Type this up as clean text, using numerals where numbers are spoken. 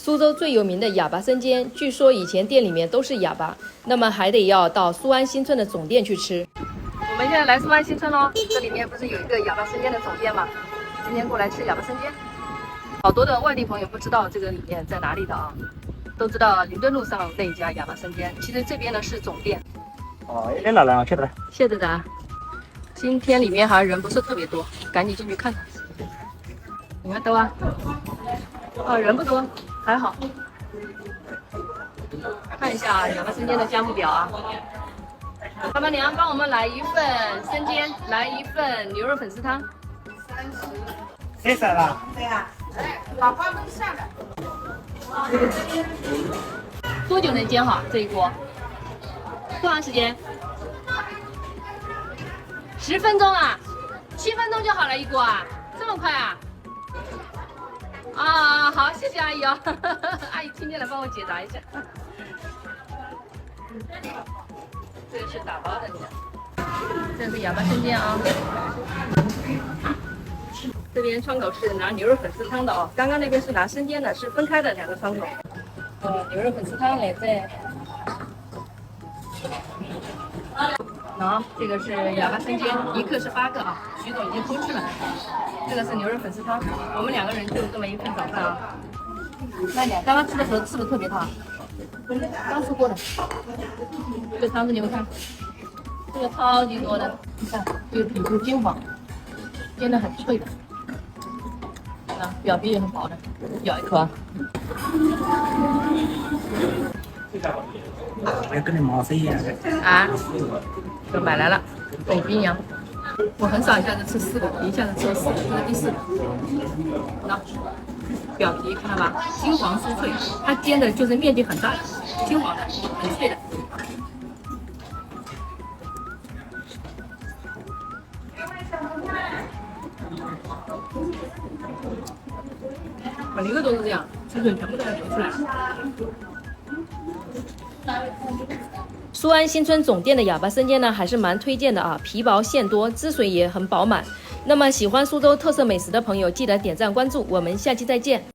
苏州最有名的哑巴生煎，据说以前店里面都是哑巴，那么还得要到苏安新村的总店去吃。我们现在来苏安新村喽，这里面不是有一个哑巴生煎的总店吗？今天过来吃哑巴生煎。好多的外地朋友不知道这个里面在哪里的啊，都知道林顿路上那一家哑巴生煎，其实这边呢是总店。哦，有点老了，晓得了。晓得的。今天里面好像人不是特别多，赶紧进去看看。你看多啊？人不多，还好。看一下哑巴生煎的价目表啊。老板娘，帮我们来一份生煎，来一份牛肉粉丝汤。30了。对呀，把花弄下来。多久能煎好这一锅？多长时间？10分钟啊？7分钟就好了一锅啊？这么快啊？啊，好，谢谢阿姨哦，阿姨听见了，帮我解答一下。这个是打包的，这是哑巴生煎啊。这边窗口是拿牛肉粉丝汤的哦，刚刚那边是拿生煎的，是分开的2个窗口。牛肉粉丝汤来在。这个是哑巴生煎，一克是8个啊，徐总已经偷吃了。这个是牛肉粉丝汤，我们2个人就这么一份早饭啊。慢点，刚刚吃的时候是不是特别烫？刚吃过的。这个汤子你们看，这个超级多的，你看这个底部金黄，煎的很脆的，啊，表皮也很薄的，咬一口啊。要跟你毛是一样的。啊，就买来了，跟冰一样。我很少一下子吃4个，一下子吃了4个，这是第4个。那表皮看到吧，金黄酥脆，它煎的就是面积很大，金黄的，很脆的。每一个都是这样，水准全部都要流出来了。苏安新村总店的哑巴生煎呢，还是蛮推荐的啊，皮薄馅多，汁水也很饱满。那么喜欢苏州特色美食的朋友，记得点赞关注，我们下期再见。